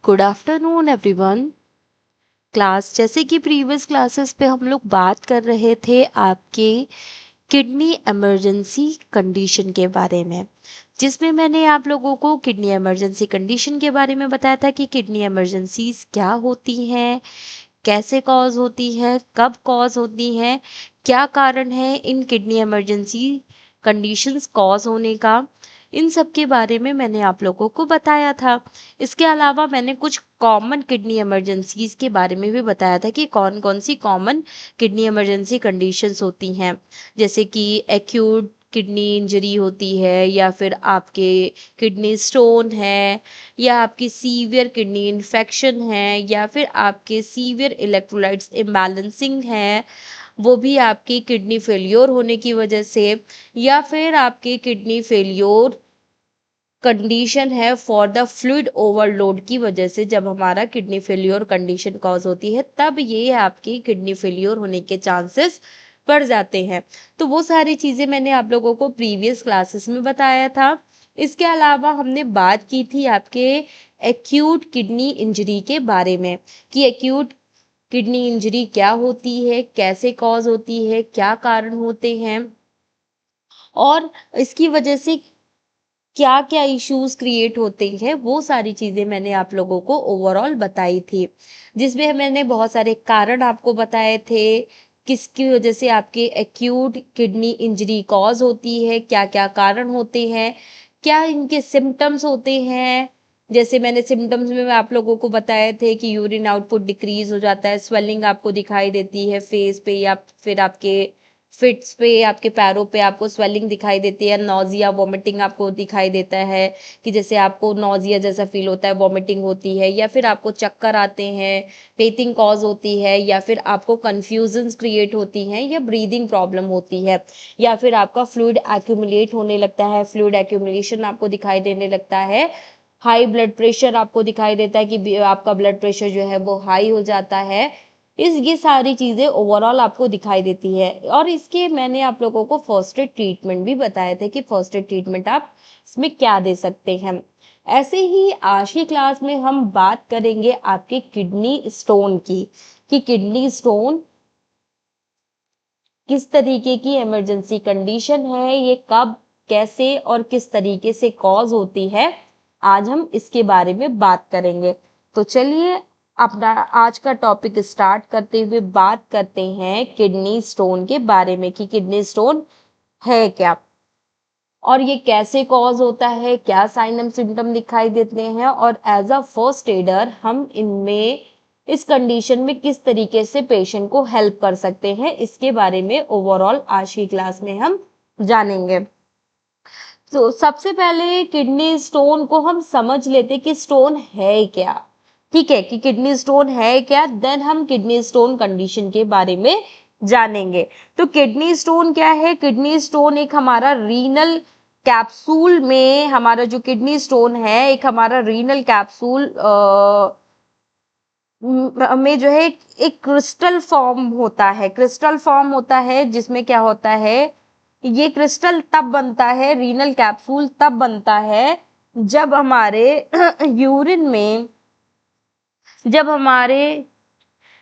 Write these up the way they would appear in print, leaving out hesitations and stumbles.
Good afternoon everyone. Class जैसे कि previous classes पे हम लोग बात कर रहे थे आपके किडनी इमरजेंसी कंडीशन के बारे में, जिसमें मैंने आप लोगों को किडनी इमरजेंसी कंडीशन के बारे में बताया था कि किडनी इमरजेंसीज क्या होती हैं, कैसे कॉज होती है, कब कॉज होती है, क्या कारण है इन किडनी इमरजेंसी कंडीशंस कॉज होने का। इन सब के बारे में मैंने आप लोगों को बताया था। इसके अलावा मैंने कुछ कॉमन किडनी इमरजेंसीज के बारे में भी बताया था कि कौन कौन सी कॉमन किडनी इमरजेंसी कंडीशंस होती हैं, जैसे कि एक्यूट किडनी इंजरी होती है, या फिर आपके किडनी स्टोन है, या आपकी सीवियर किडनी इन्फेक्शन है, या फिर आपके सीवियर इलेक्ट्रोलाइट्स इम्बैलेंसिंग है, वो भी आपकी किडनी फेल्योर होने की वजह से, या फिर आपके किडनी फेल्योर कंडीशन है फॉर द फ्लूइड ओवरलोड की वजह से। जब हमारा किडनी फेल्योर कंडीशन कॉज होती है तब ये आपकी किडनी फेल्योर होने के चांसेस बढ़ जाते हैं। तो वो सारी चीजें मैंने आप लोगों को प्रीवियस क्लासेस में बताया था। इसके अलावा हमने बात की थी आपके एक्यूट किडनी इंजरी के बारे में कि एक्यूट किडनी इंजरी क्या होती है, कैसे कॉज होती है, क्या कारण होते हैं, और इसकी वजह से क्या क्या इश्यूज क्रिएट होते हैं। वो सारी चीजें मैंने आप लोगों को ओवरऑल बताई थी, जिसमें मैंने बहुत सारे कारण आपको बताए थे किसकी वजह से आपके एक्यूट किडनी इंजरी कॉज होती है, क्या क्या कारण होते हैं, क्या इनके सिम्टम्स होते हैं। जैसे मैंने सिम्टम्स में आप लोगों को बताए थे कि यूरिन आउटपुट डिक्रीज हो जाता है, स्वेलिंग आपको दिखाई देती है फेस पे, या फिर आपके फिट्स पे, आपके पैरों पे आपको स्वेलिंग दिखाई देती है, नॉजिया वॉमिटिंग आपको दिखाई देता है कि जैसे आपको नॉजिया जैसा फील होता है, वॉमिटिंग होती है, या फिर आपको चक्कर आते हैं, पेथिंग कॉज होती है, या फिर आपको कंफ्यूजन्स क्रिएट होती हैं, या ब्रीदिंग प्रॉब्लम होती है, या फिर आपका फ्लूइड एक्यूमुलेट होने लगता है, फ्लूइड एक्यूमुलेशन आपको दिखाई देने लगता है, हाई ब्लड प्रेशर आपको दिखाई देता है कि आपका ब्लड प्रेशर जो है वो हाई हो जाता है। ये सारी चीजें ओवरऑल आपको दिखाई देती है। और इसके मैंने आप लोगों को फर्स्ट एड ट्रीटमेंट भी बताए थे कि फर्स्ट एड ट्रीटमेंट आप इसमें क्या दे सकते हैं। ऐसे ही आज की क्लास में हम बात करेंगे आपके किडनी स्टोन की कि किडनी स्टोन किस तरीके की इमरजेंसी कंडीशन है, ये कब, कैसे और किस तरीके से कॉज होती है। आज हम इसके बारे में बात करेंगे। तो चलिए अपना आज का टॉपिक स्टार्ट करते हुए बात करते हैं किडनी स्टोन के बारे में कि किडनी स्टोन है क्या और ये कैसे कॉज होता है, क्या साइन एंड सिम्टम दिखाई देते हैं, और एज अ फर्स्ट एडर हम इनमें इस कंडीशन में किस तरीके से पेशेंट को हेल्प कर सकते हैं, इसके बारे में ओवरऑल आज की क्लास में हम जानेंगे। तो सबसे पहले किडनी स्टोन को हम समझ लेते कि स्टोन है क्या। ठीक है कि किडनी स्टोन है क्या, देन हम किडनी स्टोन कंडीशन के बारे में जानेंगे। तो किडनी स्टोन क्या है? किडनी स्टोन एक हमारा रीनल कैप्सूल में, हमारा जो किडनी स्टोन है एक हमारा रीनल कैप्सूल में जो है एक क्रिस्टल फॉर्म होता है, क्रिस्टल फॉर्म होता है, जिसमें क्या होता है, ये क्रिस्टल तब बनता है, रीनल कैप्सूल तब बनता है जब हमारे यूरिन में जब हमारे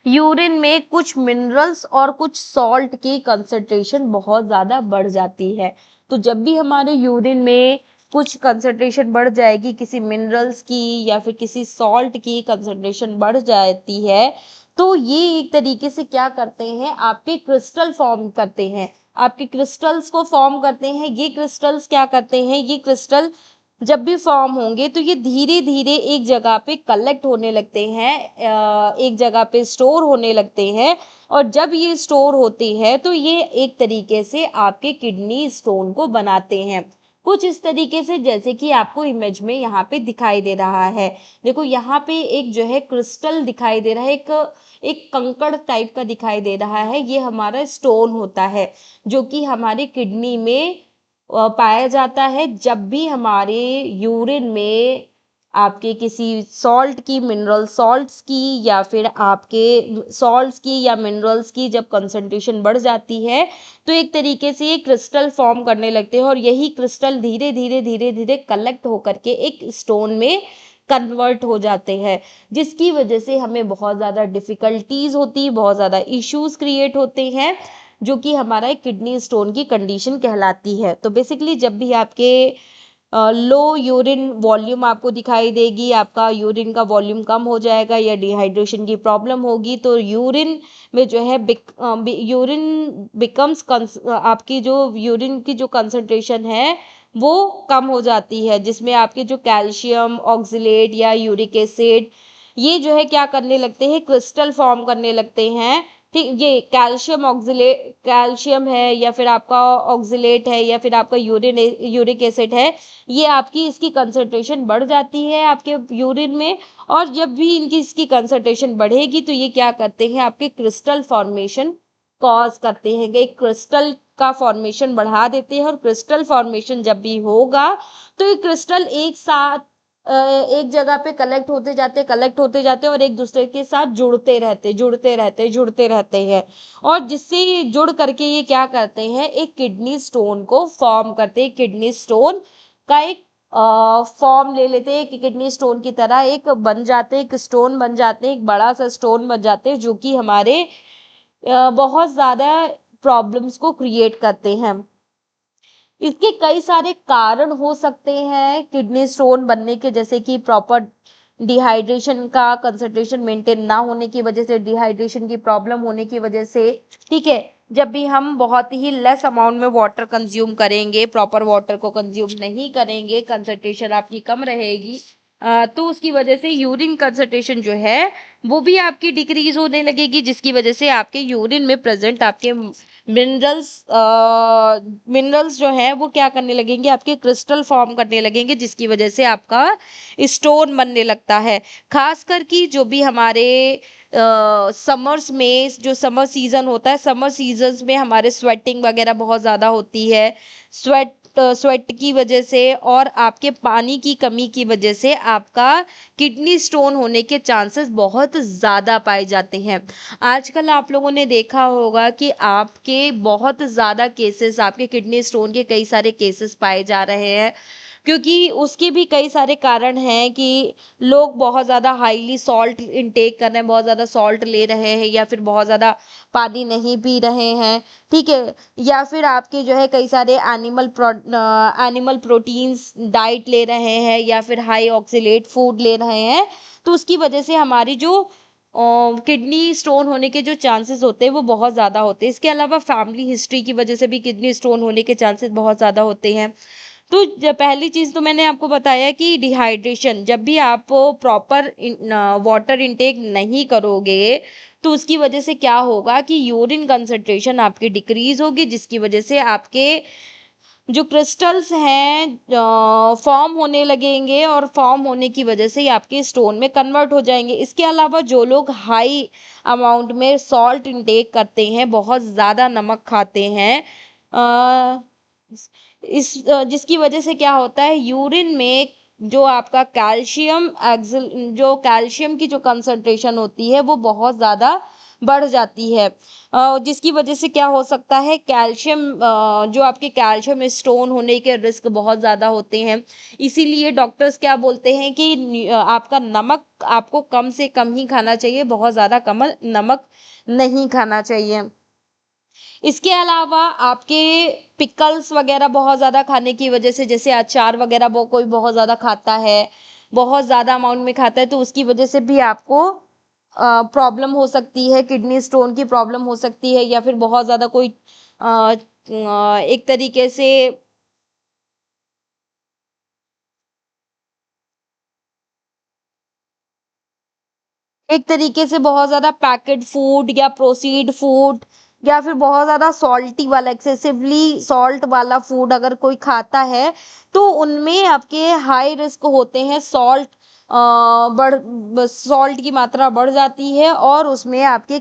यूरिन में कुछ मिनरल्स और कुछ सॉल्ट की कंसंट्रेशन बहुत ज्यादा बढ़ जाती है। तो जब भी हमारे यूरिन में कुछ कंसंट्रेशन बढ़ जाएगी, किसी मिनरल्स की या फिर किसी सॉल्ट की कंसंट्रेशन बढ़ जाती है, तो ये एक तरीके से क्या करते हैं, आपके क्रिस्टल फॉर्म करते हैं, आपके क्रिस्टल्स को फॉर्म करते हैं। ये क्रिस्टल्स क्या करते हैं, ये क्रिस्टल जब भी फॉर्म होंगे तो ये धीरे धीरे एक जगह पे कलेक्ट होने लगते हैं, एक जगह पे स्टोर होने लगते हैं। और जब ये स्टोर होते हैं तो ये एक तरीके से आपके किडनी स्टोन को बनाते हैं, कुछ इस तरीके से जैसे कि आपको इमेज में यहाँ पे दिखाई दे रहा है। देखो यहाँ पे एक जो है क्रिस्टल दिखाई दे रहा है, एक कंकड़ टाइप का दिखाई दे रहा है, ये हमारा स्टोन होता है जो कि हमारी किडनी में पाया जाता है। जब भी हमारे यूरिन में आपके किसी सॉल्ट की, मिनरल सॉल्ट्स की, या फिर आपके सॉल्ट्स की या मिनरल्स की जब कंसंट्रेशन बढ़ जाती है तो एक तरीके से ये क्रिस्टल फॉर्म करने लगते हैं, और यही क्रिस्टल धीरे धीरे धीरे धीरे कलेक्ट होकर के एक स्टोन में कन्वर्ट हो जाते हैं, जिसकी वजह से हमें बहुत ज़्यादा डिफ़िकल्टीज होती है, बहुत ज़्यादा इश्यूज क्रिएट होते हैं, जो कि हमारा एक किडनी स्टोन की कंडीशन कहलाती है। तो बेसिकली जब भी आपके लो यूरिन वॉल्यूम आपको दिखाई देगी, आपका यूरिन का वॉल्यूम कम हो जाएगा या डिहाइड्रेशन की प्रॉब्लम होगी, तो यूरिन में जो है यूरिन बिकम्स आपकी जो यूरिन की जो कंसंट्रेशन है वो कम हो जाती है, जिसमें आपके जो कैल्शियम ऑक्सलेट या यूरिक एसिड ये जो है क्या करने लगते हैं, क्रिस्टल फॉर्म करने लगते हैं। ठीक, ये कैल्शियम ऑक्सलेट, कैल्शियम है या फिर आपका ऑक्सलेट है या फिर आपका यूरिक एसिड है, ये आपकी इसकी कंसंट्रेशन बढ़ जाती है आपके यूरिन में। और जब भी इनकी इसकी कंसंट्रेशन बढ़ेगी तो ये क्या करते हैं, आपके क्रिस्टल फॉर्मेशन कॉज करते हैं, एक क्रिस्टल का फॉर्मेशन बढ़ा देते हैं। और क्रिस्टल फॉर्मेशन जब भी होगा तो ये क्रिस्टल एक साथ एक जगह पे कलेक्ट होते जाते और एक दूसरे के साथ जुड़ते रहते हैं। और जिससे ये जुड़ करके ये क्या करते हैं, एक किडनी स्टोन को फॉर्म करते हैं। किडनी स्टोन का एक फॉर्म ले लेते हैं, कि किडनी स्टोन की तरह एक बन जाते हैं, एक स्टोन बन जाते हैं, एक बड़ा सा स्टोन बन जाते हैं, जो कि हमारे बहुत ज्यादा प्रॉब्लम्स को क्रिएट करते हैं। इसके कई सारे कारण हो सकते हैं किडनी स्टोन बनने के, जैसे कि प्रॉपर डिहाइड्रेशन का कंसंट्रेशन मेंटेन ना होने की वजह से, डिहाइड्रेशन की प्रॉब्लम होने की वजह से। ठीक है, जब भी हम बहुत ही लेस अमाउंट में वाटर कंज्यूम करेंगे, प्रॉपर वाटर को कंज्यूम नहीं करेंगे, कंसंट्रेशन आपकी कम रहेगी, तो उसकी वजह से यूरिन कंसंट्रेशन जो है वो भी आपकी डिक्रीज होने लगेगी, जिसकी वजह से आपके यूरिन में प्रेजेंट आपके मिनरल्स जो है वो क्या करने लगेंगे, आपके क्रिस्टल फॉर्म करने लगेंगे, जिसकी वजह से आपका स्टोन बनने लगता है। खासकर कि जो भी हमारे समर्स में, जो समर सीजन होता है, समर सीजन्स में हमारे स्वेटिंग वगैरह बहुत ज़्यादा होती है। स्वेट की वजह से और आपके पानी की कमी की वजह से आपका किडनी स्टोन होने के चांसेस बहुत ज़्यादा पाए जाते हैं। आजकल आप लोगों ने देखा होगा कि आपके बहुत ज़्यादा केसेस, आपके किडनी स्टोन के कई सारे केसेस पाए जा रहे हैं, क्योंकि उसके भी कई सारे कारण हैं कि लोग बहुत ज़्यादा हाईली सॉल्ट इनटेक कर रहे हैं, बहुत ज़्यादा सॉल्ट ले रहे हैं, या फिर बहुत ज़्यादा पानी नहीं पी रहे हैं। ठीक है, या फिर आपके जो है कई सारे एनिमल प्रोटीन्स डाइट ले रहे हैं, या फिर हाई ऑक्सीलेट फूड ले रहे हैं, तो उसकी वजह से हमारी जो किडनी स्टोन होने के जो चांसेस होते हैं वो बहुत ज़्यादा होते हैं। इसके अलावा फैमिली हिस्ट्री की वजह से भी किडनी स्टोन होने के चांसेस बहुत ज़्यादा होते हैं। तो पहली चीज़ तो मैंने आपको बताया कि डिहाइड्रेशन, जब भी आप प्रॉपर वाटर इनटेक नहीं करोगे तो उसकी वजह से क्या होगा कि यूरिन कंसंट्रेशन आपकी डिक्रीज होगी, जिसकी वजह से आपके जो क्रिस्टल्स हैं फॉर्म होने लगेंगे, और फॉर्म होने की वजह से ही आपके स्टोन में कन्वर्ट हो जाएंगे। इसके अलावा जो लोग हाई अमाउंट में सॉल्ट इंटेक करते हैं, बहुत ज़्यादा नमक खाते हैं, जिसकी वजह से क्या होता है, यूरिन में जो आपका जो कैल्शियम की जो कंसंट्रेशन होती है वो बहुत ज़्यादा बढ़ जाती है, जिसकी वजह से क्या हो सकता है, जो आपके कैल्शियम स्टोन होने के रिस्क बहुत ज़्यादा होते हैं। इसीलिए डॉक्टर्स क्या बोलते हैं कि आपका नमक आपको कम से कम ही खाना चाहिए, बहुत ज़्यादा कम नमक नहीं खाना चाहिए। इसके अलावा आपके पिकल्स वगैरह बहुत ज़्यादा खाने की वजह से, जैसे अचार वगैरह वो कोई बहुत ज़्यादा खाता है, बहुत ज़्यादा अमाउंट में खाता है, तो उसकी वजह से भी आपको प्रॉब्लम हो सकती है, किडनी स्टोन की प्रॉब्लम हो सकती है, या फिर बहुत ज़्यादा कोई एक तरीके से बहुत ज़्यादा पैकेट फूड या प्रोसीड फूड, या फिर बहुत ज़्यादा सॉल्टी वाला, एक्सेसिवली सॉल्ट वाला फूड अगर कोई खाता है, तो उनमें आपके हाई रिस्क होते हैं। सॉल्ट की मात्रा बढ़ जाती है और उसमें आपके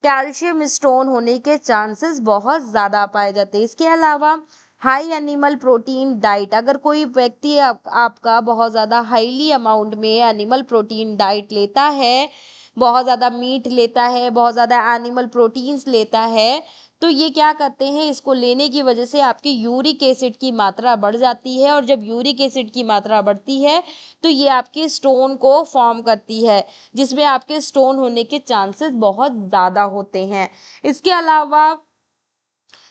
कैल्शियम स्टोन होने के चांसेस बहुत ज़्यादा पाए जाते हैं। इसके अलावा हाई एनिमल प्रोटीन डाइट, अगर कोई व्यक्ति आपका बहुत ज़्यादा हाईली अमाउंट में एनिमल प्रोटीन डाइट लेता है, बहुत ज़्यादा मीट लेता है, बहुत ज़्यादा एनिमल प्रोटीन्स लेता है, तो ये क्या करते हैं, इसको लेने की वजह से आपकी यूरिक एसिड की मात्रा बढ़ जाती है, और जब यूरिक एसिड की मात्रा बढ़ती है तो ये आपके स्टोन को फॉर्म करती है, जिसमें आपके स्टोन होने के चांसेस बहुत ज़्यादा होते हैं। इसके अलावा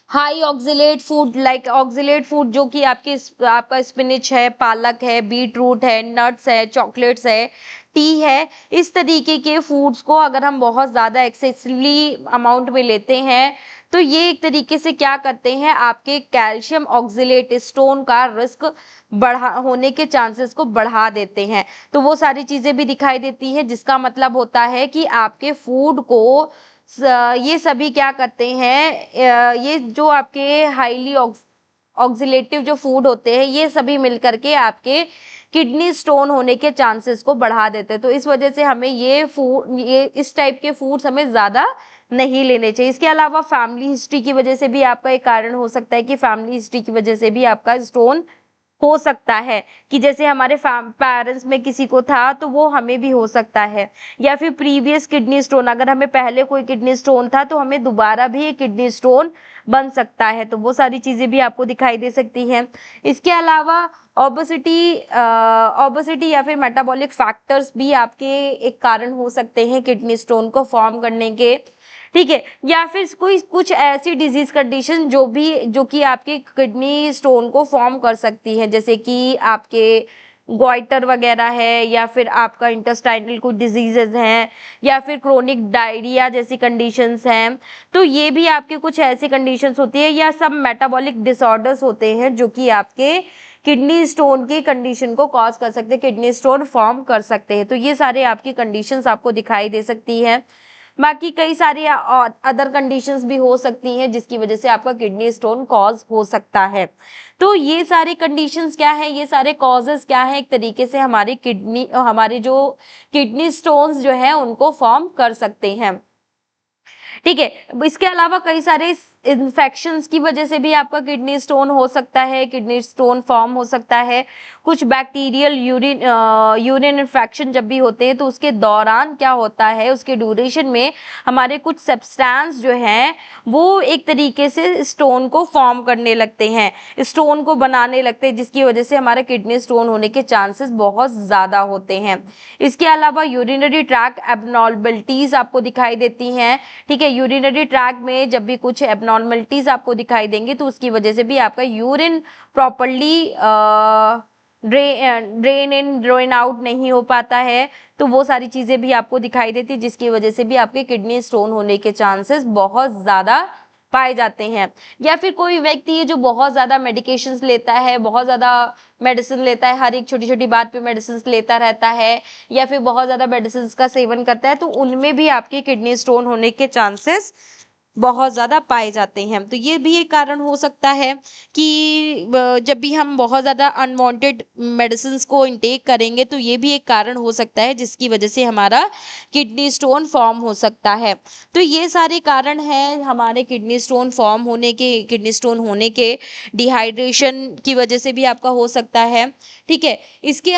high oxalate food, like oxalate food जो कि आपका स्पिनिच है, पालक है, बीट रूट है, नट्स है, चॉकलेट्स है, टी है, इस तरीके के फूड्स को अगर हम बहुत ज़्यादा एक्सेसिवली अमाउंट में लेते हैं तो ये एक तरीके से क्या करते हैं, आपके कैल्शियम ऑक्सिलेट स्टोन का रिस्क बढ़ा होने के चांसेस को बढ़ा देते हैं। तो वो सारी चीज़ें भी दिखाई देती है, जिसका मतलब होता है कि आपके फूड को ये सभी क्या करते हैं, ये जो आपके हाईली ऑक्सिलेटिव जो फूड होते हैं, ये सभी मिलकर के आपके किडनी स्टोन होने के चांसेस को बढ़ा देते हैं। तो इस वजह से हमें ये इस टाइप के फूड्स हमें ज़्यादा नहीं लेने चाहिए। इसके अलावा फैमिली हिस्ट्री की वजह से भी आपका एक कारण हो सकता है कि फैमिली हिस्ट्री की वजह से भी आपका स्टोन हो सकता है, कि जैसे हमारे पेरेंट्स में किसी को था तो वो हमें भी हो सकता है, या फिर प्रीवियस किडनी स्टोन, अगर हमें पहले कोई किडनी स्टोन था तो हमें दोबारा भी एक किडनी स्टोन बन सकता है। तो वो सारी चीजें भी आपको दिखाई दे सकती हैं। इसके अलावा ओबेसिटी या फिर मेटाबॉलिक फैक्टर्स भी आपके एक कारण हो सकते हैं किडनी स्टोन को फॉर्म करने के, ठीक है। या फिर कोई कुछ ऐसी डिजीज कंडीशन जो कि आपके किडनी स्टोन को फॉर्म कर सकती है, जैसे कि आपके गॉइटर वगैरह है, या फिर आपका इंटेस्टाइनल कुछ डिजीजेज हैं, या फिर क्रोनिक डायरिया जैसी कंडीशंस हैं। तो ये भी आपके कुछ ऐसी कंडीशंस होती है, या सब मेटाबॉलिक डिसऑर्डर्स होते हैं जो कि आपके किडनी स्टोन की कंडीशन को कॉज कर सकते हैं, किडनी स्टोन फॉर्म कर सकते हैं। तो ये सारे आपकी कंडीशंस आपको दिखाई दे सकती है। बाकी कई सारी अदर कंडीशंस भी हो सकती हैं जिसकी वजह से आपका किडनी स्टोन कॉज हो सकता है। तो ये सारे कंडीशंस क्या है, ये सारे कॉजेस क्या है, एक तरीके से हमारे जो किडनी स्टोन्स जो है उनको फॉर्म कर सकते हैं, ठीक है। इसके अलावा कई सारे इन्फेक्शंस की वजह से भी आपका किडनी स्टोन हो सकता है, किडनी स्टोन फॉर्म हो सकता है। कुछ बैक्टीरियल यूरिन इन्फेक्शन जब भी होते हैं तो उसके दौरान क्या होता है, उसके ड्यूरेशन में हमारे कुछ सब्सटेंस जो हैं वो एक तरीके से स्टोन को फॉर्म करने लगते हैं, स्टोन को बनाने लगते हैं, जिसकी वजह से हमारे किडनी स्टोन होने के चांसेस बहुत ज़्यादा होते हैं। इसके अलावा यूरिनरी ट्रैक एबनॉर्मलिटीज आपको दिखाई देती हैं, ठीक है। यूरिनरी ट्रैक में जब भी कुछ एबनॉर्मलिटीज आपको दिखाई देंगे तो उसकी वजह से भी आपका urine properly drain in drain out नहीं हो पाता है। तो वो सारी चीजें भी आपको दिखाई देती है, जिसकी वजह से भी आपके किडनी स्टोन होने के चांसेस बहुत ज्यादा पाए जाते हैं। या फिर कोई व्यक्ति है जो बहुत ज्यादा मेडिकेशंस लेता है, बहुत ज्यादा मेडिसिन लेता है, हर एक छोटी छोटी बात पे मेडिसिन लेता रहता है, या फिर बहुत ज्यादा मेडिसिन का सेवन करता है, तो उनमें भी आपके किडनी स्टोन होने के चांसेस बहुत ज़्यादा पाए जाते हैं। तो ये भी एक कारण हो सकता है कि जब भी हम बहुत ज़्यादा अनवांटेड मेडिसिन को इंटेक करेंगे तो ये भी एक कारण हो सकता है जिसकी वजह से हमारा किडनी स्टोन फॉर्म हो सकता है। तो ये सारे कारण हैं हमारे किडनी स्टोन फॉर्म होने के, किडनी स्टोन होने के। डिहाइड्रेशन की वजह से भी आपका हो सकता है, ठीक है। इसके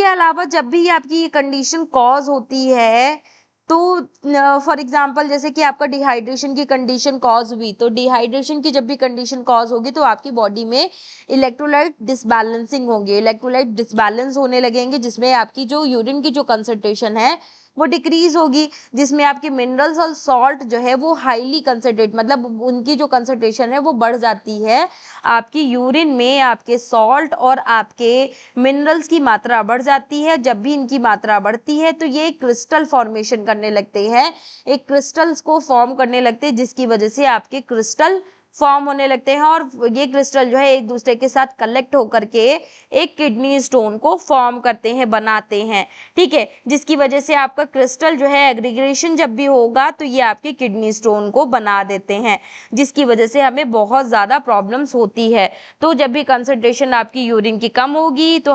अलावा जब भी आपकी ये कंडीशन कॉज होती है तो फॉर एग्जांपल जैसे कि आपका डिहाइड्रेशन की कंडीशन कॉज हुई, तो डिहाइड्रेशन की जब भी कंडीशन कॉज होगी तो आपकी बॉडी में इलेक्ट्रोलाइट डिसबैलेंसिंग होंगे, इलेक्ट्रोलाइट डिसबैलेंस होने लगेंगे, जिसमें आपकी जो यूरिन की जो कंसंट्रेशन है वो डिक्रीज होगी, जिसमें आपके मिनरल्स और सॉल्ट जो है वो हाईली कंसंट्रेट, मतलब उनकी जो कंसंट्रेशन है वो बढ़ जाती है। आपकी यूरिन में आपके सॉल्ट और आपके मिनरल्स की मात्रा बढ़ जाती है। जब भी इनकी मात्रा बढ़ती है तो ये क्रिस्टल फॉर्मेशन करने लगते हैं, एक क्रिस्टल्स को फॉर्म करने लगते हैं, जिसकी वजह से आपके क्रिस्टल फॉर्म होने लगते हैं, और ये क्रिस्टल जो है एक दूसरे के साथ कलेक्ट होकर के एक किडनी स्टोन को फॉर्म करते हैं, बनाते हैं, ठीक है। जिसकी वजह से आपका क्रिस्टल जो है एग्रीगेशन जब भी होगा तो ये आपके किडनी स्टोन को बना देते हैं, जिसकी वजह से हमें बहुत ज़्यादा प्रॉब्लम्स होती है। तो जब भी कंसंट्रेशन आपकी यूरिन की कम होगी तो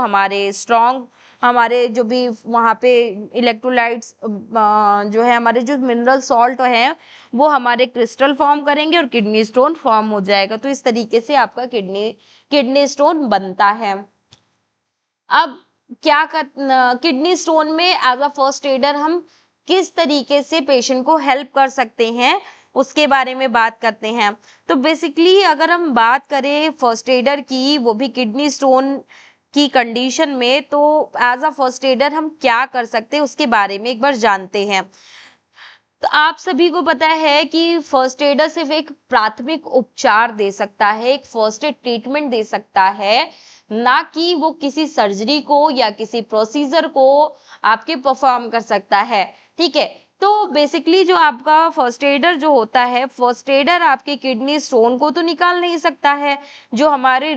हमारे जो भी वहाँ पे इलेक्ट्रोलाइट्स जो है, हमारे जो मिनरल सॉल्ट हैं वो हमारे क्रिस्टल फॉर्म करेंगे और किडनी स्टोन फॉर्म हो जाएगा। तो इस तरीके से आपका किडनी स्टोन बनता है। अब किडनी स्टोन में एज अ फर्स्ट एडर हम किस तरीके से पेशेंट को हेल्प कर सकते हैं उसके बारे में बात करते हैं। तो बेसिकली अगर हम बात करें फर्स्ट एडर की, वो भी किडनी स्टोन की कंडीशन में, तो एज अ फर्स्ट एडर हम क्या कर सकते हैं उसके बारे में एक बार जानते हैं। तो आप सभी को पता है कि फर्स्ट एडर सिर्फ एक प्राथमिक उपचार दे सकता है, एक फर्स्ट एड ट्रीटमेंट दे सकता है, ना कि वो किसी सर्जरी को या किसी प्रोसीजर को आपके परफॉर्म कर सकता है। ठीक है, तो बेसिकली जो आपका फर्स्ट एडर जो होता है, फर्स्ट एडर आपके किडनी स्टोन को तो निकाल नहीं सकता है, जो हमारे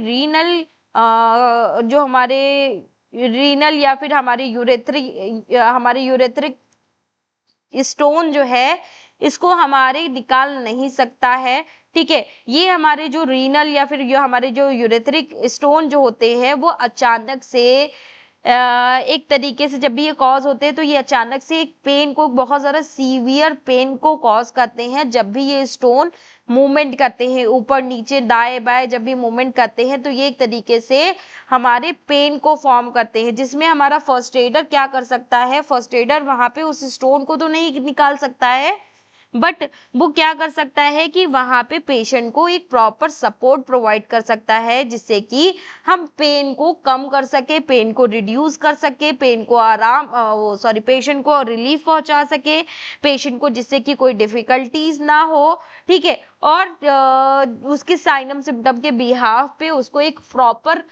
रीनल या फिर हमारे यूरेथ्रिक स्टोन जो है इसको हमारे निकाल नहीं सकता है। ठीक है, ये हमारे जो रीनल या फिर जो हमारे जो यूरेथ्रिक स्टोन जो होते हैं वो अचानक से एक तरीके से जब भी ये कॉज होते हैं तो ये अचानक से एक पेन को, बहुत ज्यादा सीवियर पेन को कॉज करते हैं। जब भी ये स्टोन मूवमेंट करते हैं ऊपर नीचे दाएं बाएं, जब भी मूवमेंट करते हैं तो ये एक तरीके से हमारे पेन को फॉर्म करते हैं, जिसमें हमारा फर्स्ट एडर क्या कर सकता है, फर्स्ट एडर वहां पे उस स्टोन को तो नहीं निकाल सकता है, बट वो क्या कर सकता है कि वहां पे पेशेंट को एक प्रॉपर सपोर्ट प्रोवाइड कर सकता है, जिससे कि हम पेन को कम कर सके, पेन को रिड्यूस कर सके, पेन को पेशेंट को रिलीफ पहुंचा सके, पेशेंट को, जिससे कि कोई डिफिकल्टीज ना हो। ठीक है, और उसके साइनम सिम्टम के बिहाफ पे उसको एक प्रॉपर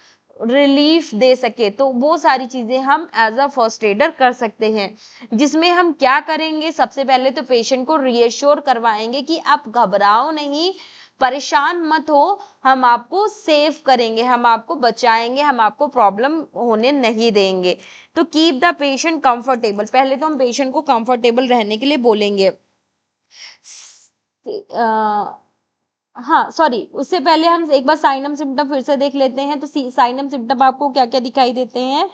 रिलीफ दे सके। तो वो सारी चीजें हम एज अ फर्स्ट एडर कर सकते हैं, जिसमें हम क्या करेंगे, सबसे पहले तो पेशेंट को रीएश्योर करवाएंगे कि आप घबराओ नहीं, परेशान मत हो, हम आपको सेव करेंगे, हम आपको बचाएंगे, हम आपको प्रॉब्लम होने नहीं देंगे। तो कीप द पेशेंट कंफर्टेबल, पहले तो हम पेशेंट को कंफर्टेबल रहने के लिए बोलेंगे। हाँ सॉरी, उससे पहले हम एक बार साइनम सिम्टम फिर से देख लेते हैं। तो साइनम सिम्टम आपको क्या क्या दिखाई देते हैं।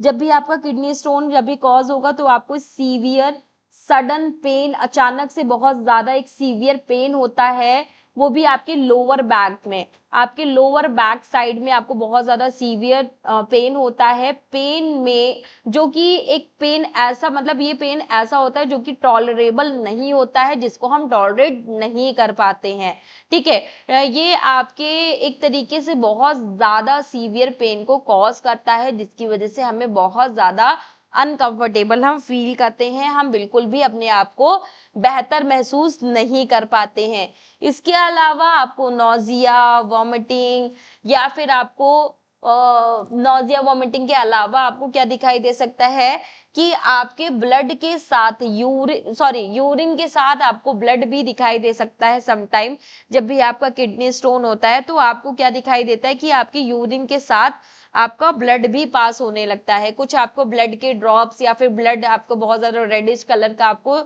जब भी आपका किडनी स्टोन जब भी कॉज होगा तो आपको सीवियर सडन पेन, अचानक से बहुत ज्यादा एक सीवियर पेन होता है, वो भी आपके लोअर बैक में, आपके लोअर बैक साइड में आपको बहुत ज्यादा सीवियर पेन होता है। पेन में जो कि एक पेन ऐसा, मतलब ये पेन ऐसा होता है जो कि टॉलरेबल नहीं होता है, जिसको हम टॉलरेट नहीं कर पाते हैं। ठीक है, ये आपके एक तरीके से बहुत ज्यादा सीवियर पेन को कॉज करता है, जिसकी वजह से हमें बहुत ज्यादा अनकंफर्टेबल हम फील करते हैं, हम बिल्कुल भी अपने आप को बेहतर महसूस नहीं कर पाते हैं। इसके अलावा आपको नौजिया, वॉमिटिंग, या फिर आपको नौजिया वॉमिटिंग के अलावा आपको क्या दिखाई दे सकता है कि आपके ब्लड के साथ यूरिन के साथ आपको ब्लड भी दिखाई दे सकता है। समटाइम जब भी आपका किडनी स्टोन होता है तो आपको क्या दिखाई देता है कि आपके यूरिन के साथ आपका ब्लड भी पास होने लगता है। कुछ आपको ब्लड के ड्रॉप्स या फिर ब्लड आपको बहुत ज्यादा रेडिश कलर का आपको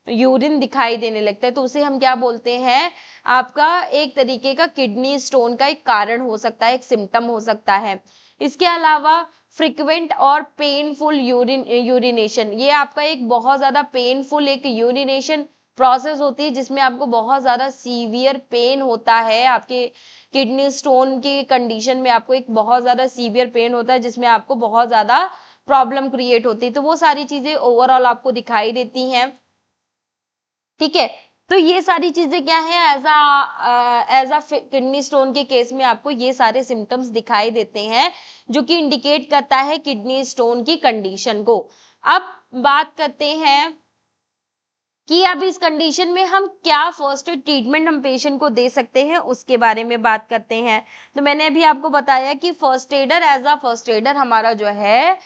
यूरिन दिखाई देने लगता है, तो उसे हम क्या बोलते हैं, आपका एक तरीके का किडनी स्टोन का एक कारण हो सकता है, एक सिम्टम हो सकता है। इसके अलावा फ्रिक्वेंट और पेनफुल यूरिनेशन, ये आपका एक बहुत ज्यादा पेनफुल एक यूरिनेशन प्रोसेस होती है, जिसमें आपको बहुत ज्यादा सीवियर पेन होता है। आपके किडनी स्टोन की कंडीशन में आपको एक बहुत ज्यादा सीवियर पेन होता है, जिसमें आपको बहुत ज्यादा प्रॉब्लम क्रिएट होती है। तो वो सारी चीजें ओवरऑल आपको दिखाई देती हैं। ठीक है, तो ये सारी चीजें क्या है, एज अ किडनी स्टोन के केस में आपको ये सारे सिम्टम्स दिखाई देते हैं, जो कि इंडिकेट करता है किडनी स्टोन की कंडीशन को। अब बात करते हैं कि अब इस कंडीशन में हम क्या फर्स्ट एड ट्रीटमेंट हम पेशेंट को दे सकते हैं, उसके बारे में बात करते हैं। तो मैंने अभी आपको बताया कि first aider, as a first aider हमारा जो है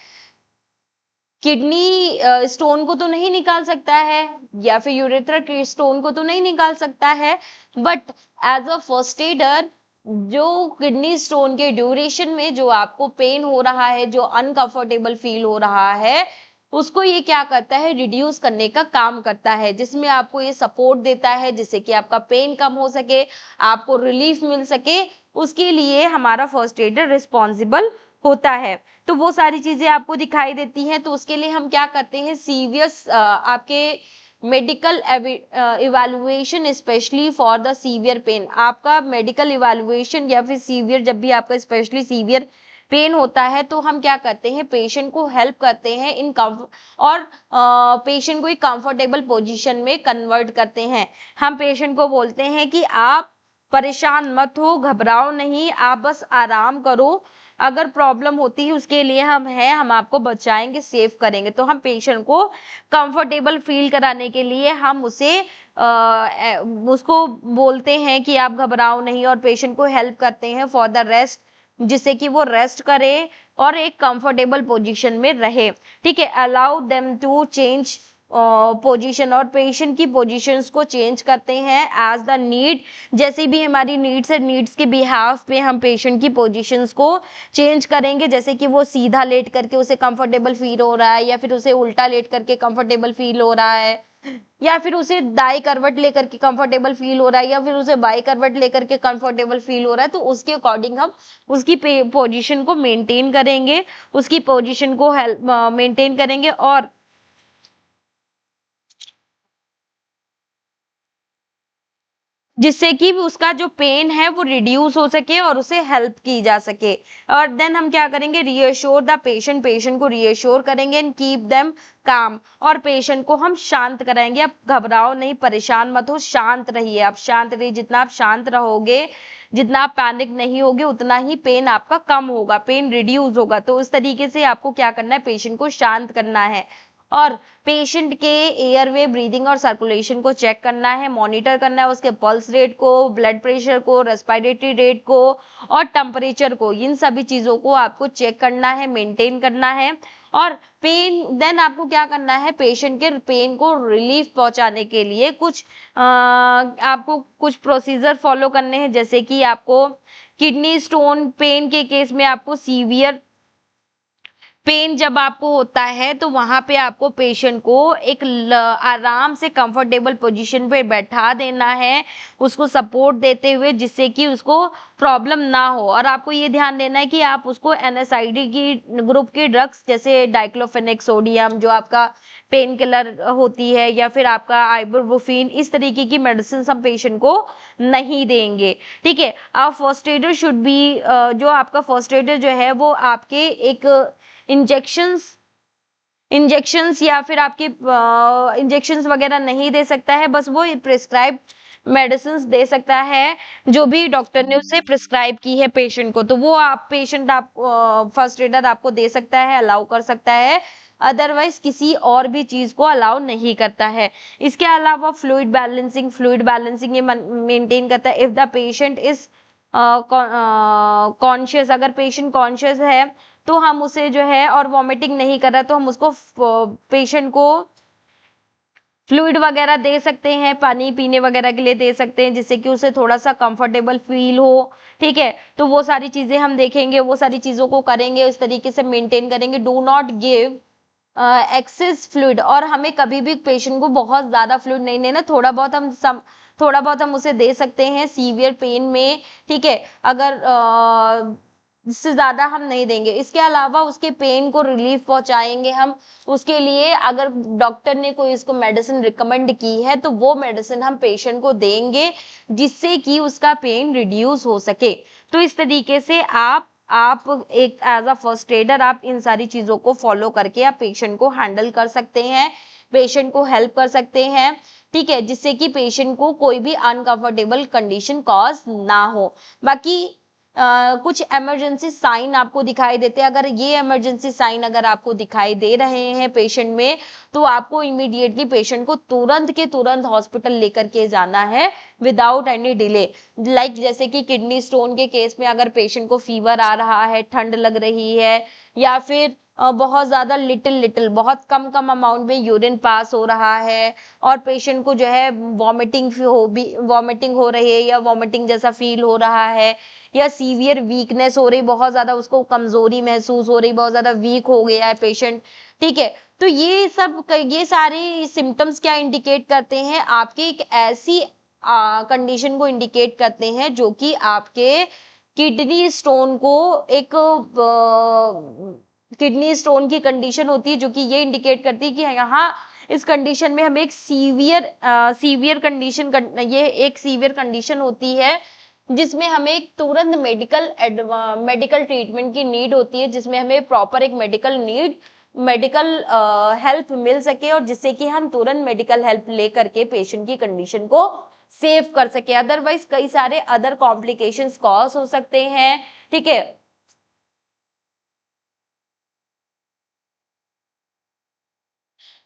किडनी स्टोन को तो नहीं निकाल सकता है, या फिर यूरेथ्रा के स्टोन को तो नहीं निकाल सकता है, but as a first aider जो किडनी स्टोन के ड्यूरेशन में जो आपको पेन हो रहा है, जो अनकंफर्टेबल फील हो रहा है, उसको ये क्या करता है, रिड्यूस करने का काम करता है, जिसमें आपको ये सपोर्ट देता है, जिससे कि आपका पेन कम हो सके, आपको रिलीफ मिल सके। उसके लिए हमारा फर्स्ट एडर रिस्पॉन्सिबल होता है। तो वो सारी चीजें आपको दिखाई देती हैं। तो उसके लिए हम क्या करते हैं, सीवियस आपके medical evaluation specially for the severe pain, आपका मेडिकल इवैल्यूएशन या फिर सीवियर, जब भी आपका स्पेशली सीवियर पेन होता है तो हम क्या करते हैं, पेशेंट को हेल्प करते हैं इन और पेशेंट को एक कंफर्टेबल पोजीशन में कन्वर्ट करते हैं। हम पेशेंट को बोलते हैं कि आप परेशान मत हो, घबराओ नहीं, आप बस आराम करो, अगर प्रॉब्लम होती है उसके लिए हम हैं, हम आपको बचाएंगे, सेव करेंगे। तो हम पेशेंट को कंफर्टेबल फील कराने के लिए हम उसको बोलते हैं कि आप घबराओ नहीं, और पेशेंट को हेल्प करते हैं फॉर द रेस्ट, जिससे कि वो रेस्ट करे और एक कंफर्टेबल पोजीशन में रहे। ठीक है, allow them to change position, और पेशेंट की पोजीशंस को चेंज करते हैं एज द नीड, जैसे भी हमारी नीड्स है, नीड्स के बिहाफ पे हम पेशेंट की पोजीशंस को चेंज करेंगे। जैसे कि वो सीधा लेट करके उसे कंफर्टेबल फील हो रहा है, या फिर उसे उल्टा लेट करके कंफर्टेबल फील हो रहा है, या फिर उसे दाई करवट लेकर के कंफर्टेबल फील हो रहा है, या फिर उसे बाई करवट लेकर के कंफर्टेबल फील हो रहा है, तो उसके अकॉर्डिंग हम उसकी पोजीशन को मेंटेन करेंगे, उसकी पोजीशन को हेल्प मेंटेन करेंगे, और जिससे कि उसका जो पेन है वो रिड्यूस हो सके और उसे हेल्प की जा सके। और देन हम क्या करेंगे, रीअश्योर द पेशेंट, पेशेंट को रीअश्योर करेंगे एंड कीप देम काम, और पेशेंट को हम शांत कराएंगे। आप घबराओ नहीं, परेशान मत हो, शांत रहिए, आप शांत रहिए। जितना आप शांत रहोगे, जितना आप पैनिक नहीं होगे, उतना ही पेन आपका कम होगा, पेन रिड्यूस होगा। तो उस तरीके से आपको क्या करना है, पेशेंट को शांत करना है, और पेशेंट के एयरवे, ब्रीदिंग और सर्कुलेशन को चेक करना है, मॉनिटर करना है, उसके पल्स रेट को, ब्लड प्रेशर को, रेस्पिरेटरी रेट को और टेम्परेचर को, इन सभी चीजों को आपको चेक करना है, मेंटेन करना है। और पेन, देन आपको क्या करना है, पेशेंट के पेन को रिलीफ पहुंचाने के लिए आपको कुछ प्रोसीजर फॉलो करने हैं। जैसे कि आपको किडनी स्टोन पेन के केस में आपको सीवियर पेन जब आपको होता है तो वहां पे आपको पेशेंट को एक आराम से कंफर्टेबल पोजीशन पे बैठा देना है, उसको सपोर्ट देते हुए, जिससे कि उसको प्रॉब्लम ना हो। और आपको ये ध्यान देना है कि आप उसको एनएसआईडी की ग्रुप की ड्रग्स, जैसे डाइक्लोफेनेक सोडियम जो आपका पेन किलर होती है, या फिर आपका आइबुप्रोफेन, इस तरीके की मेडिसिन हम पेशेंट को नहीं देंगे। ठीक है, आप फर्स्ट एडर शुड बी, जो आपका फर्स्ट एडर जो है वो आपके एक इंजेक्शंस या फिर आपके इंजेक्शंस वगैरह नहीं दे सकता है, बस वो प्रिस्क्राइब मेडिसिन दे सकता है जो भी डॉक्टर ने उसे प्रिस्क्राइब की है पेशेंट को। तो वो आप फर्स्ट एडर आपको दे सकता है, अलाउ कर सकता है, अदरवाइज किसी और भी चीज को अलाउ नहीं करता है। इसके अलावा फ्लूइड बैलेंसिंग ये मेंटेन करता है। If the patient is conscious, अगर पेशेंट कॉन्शियस है तो हम उसे जो है, और वॉमिटिंग नहीं कर रहा, तो हम उसको पेशेंट को फ्लूइड वगैरह दे सकते हैं, पानी पीने वगैरह के लिए दे सकते हैं, जिससे कि उसे थोड़ा सा कंफर्टेबल फील हो। ठीक है, तो वो सारी चीजें हम देखेंगे, वो सारी चीजों को करेंगे, उस तरीके से मेंटेन करेंगे। Do not give access fluid, और हमें कभी भी पेशेंट को बहुत ज्यादा फ्लूइड नहीं देना, थोड़ा बहुत हम उसे दे सकते हैं सीवियर पेन में। ठीक है, अगर इससे ज्यादा हम नहीं देंगे। इसके अलावा उसके पेन को रिलीफ पहुंचाएंगे हम, उसके लिए अगर डॉक्टर ने कोई इसको मेडिसिन रिकमेंड की है तो वो मेडिसिन हम पेशेंट को देंगे, जिससे कि उसका पेन रिड्यूस हो सके। तो इस तरीके से आप एक एज अ फर्स्ट एडर आप इन सारी चीजों को फॉलो करके आप पेशेंट को हैंडल कर सकते हैं, पेशेंट को हेल्प कर सकते हैं। ठीक है, जिससे कि पेशेंट को कोई भी अनकंफर्टेबल कंडीशन कॉज ना हो। बाकी कुछ इमरजेंसी साइन आपको दिखाई देते हैं। अगर ये इमरजेंसी साइन अगर आपको दिखाई दे रहे हैं पेशेंट में, तो आपको इमीडिएटली पेशेंट को तुरंत के तुरंत हॉस्पिटल लेकर के जाना है विदाउट एनी डिले। लाइक जैसे कि किडनी स्टोन के केस में अगर पेशेंट को फीवर आ रहा है, ठंड लग रही है, या फिर बहुत ज्यादा लिटिल बहुत कम अमाउंट में यूरिन पास हो रहा है, और पेशेंट को जो है वॉमिटिंग हो रही है, या वॉमिटिंग जैसा फील हो रहा है, या सीवियर वीकनेस हो रही, बहुत ज्यादा उसको कमजोरी महसूस हो रही, बहुत ज्यादा वीक हो गया है पेशेंट। ठीक है, तो ये सारे सिम्टम्स क्या इंडिकेट करते हैं, आपके एक ऐसी कंडीशन को इंडिकेट करते हैं जो कि आपके किडनी स्टोन को एक किडनी स्टोन की कंडीशन होती है, जो कि ये इंडिकेट करती है कि यहाँ इस कंडीशन में हमें एक सीवियर कंडीशन, ये एक सीवियर कंडीशन होती है जिसमें हमें एक तुरंत मेडिकल ट्रीटमेंट की नीड होती है, जिसमें हमें प्रॉपर एक मेडिकल हेल्प मिल सके और जिससे कि हम तुरंत मेडिकल हेल्प लेकर के पेशेंट की कंडीशन को सेव कर सके। अदरवाइज कई सारे अदर कॉम्प्लिकेशंस कॉज हो सकते हैं, ठीक है।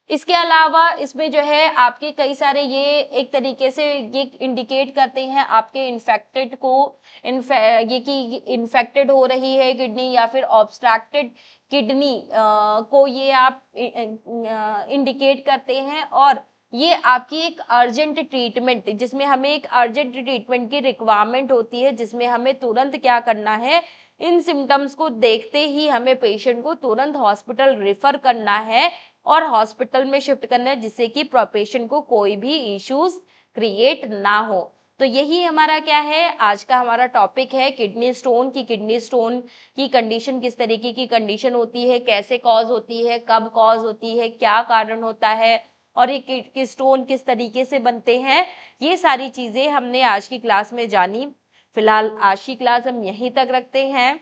इसके अलावा इसमें जो है आपके कई सारे ये एक तरीके से ये इंडिकेट करते हैं आपके इन्फेक्टेड को ये कि इन्फेक्टेड हो रही है किडनी या फिर ऑब्स्ट्रक्टेड किडनी को ये आप इंडिकेट करते हैं। और ये आपकी एक अर्जेंट ट्रीटमेंट, जिसमें हमें एक अर्जेंट ट्रीटमेंट की रिक्वायरमेंट होती है, जिसमें हमें तुरंत क्या करना है, इन सिम्टम्स को देखते ही हमें पेशेंट को तुरंत हॉस्पिटल रेफर करना है और हॉस्पिटल में शिफ्ट करना है, जिससे कि पेशेंट को कोई भी इश्यूज क्रिएट ना हो। तो यही हमारा क्या है, आज का हमारा टॉपिक है किडनी स्टोन की कंडीशन किस तरीके की कंडीशन होती है, कैसे कॉज होती है, कब कॉज होती है, क्या कारण होता है और ये किडनी स्टोन किस तरीके से बनते हैं, ये सारी चीजें हमने आज की क्लास में जानी। फिलहाल आज की क्लास हम यहीं तक रखते हैं।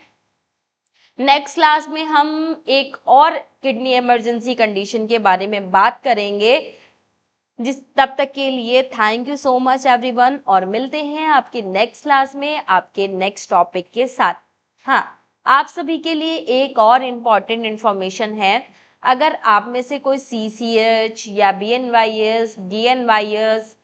नेक्स्ट क्लास में हम एक और किडनी इमरजेंसी कंडीशन के बारे में बात करेंगे। तब तक के लिए thank you so much everyone और मिलते हैं आपके नेक्स्ट क्लास में आपके नेक्स्ट टॉपिक के साथ। हाँ, आप सभी के लिए एक और इम्पॉर्टेंट इंफॉर्मेशन है। अगर आप में से कोई CCH या BNYS, DNYS,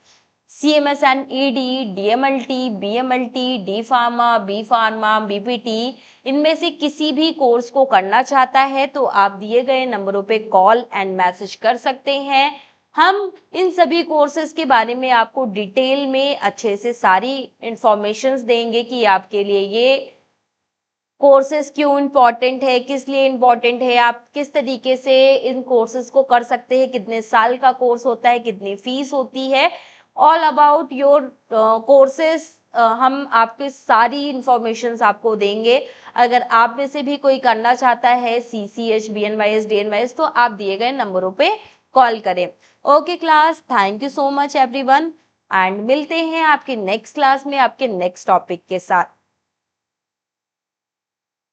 CMSNED, DMLT, BMLT, D Pharma, B Pharma, BPT इनमें से किसी भी कोर्स को करना चाहता है तो आप दिए गए नंबरों पे कॉल एंड मैसेज कर सकते हैं। हम इन सभी कोर्सेज के बारे में आपको डिटेल में अच्छे से सारी इंफॉर्मेशंस देंगे कि आपके लिए ये कोर्सेज क्यों इम्पोर्टेंट है, किस लिए इम्पोर्टेंट है, आप किस तरीके से इन कोर्सेज को कर सकते हैं, कितने साल का कोर्स होता है, कितनी फीस होती है, ऑल अबाउट योर कोर्सेज हम आपके सारी इंफॉर्मेशन आपको देंगे। अगर आप में से भी कोई करना चाहता है CCH, BNYS, DNYS तो आप दिए गए नंबरों पे कॉल करें। Okay class, thank you so much everyone and मिलते हैं आपके नेक्स्ट क्लास में आपके नेक्स्ट टॉपिक के साथ।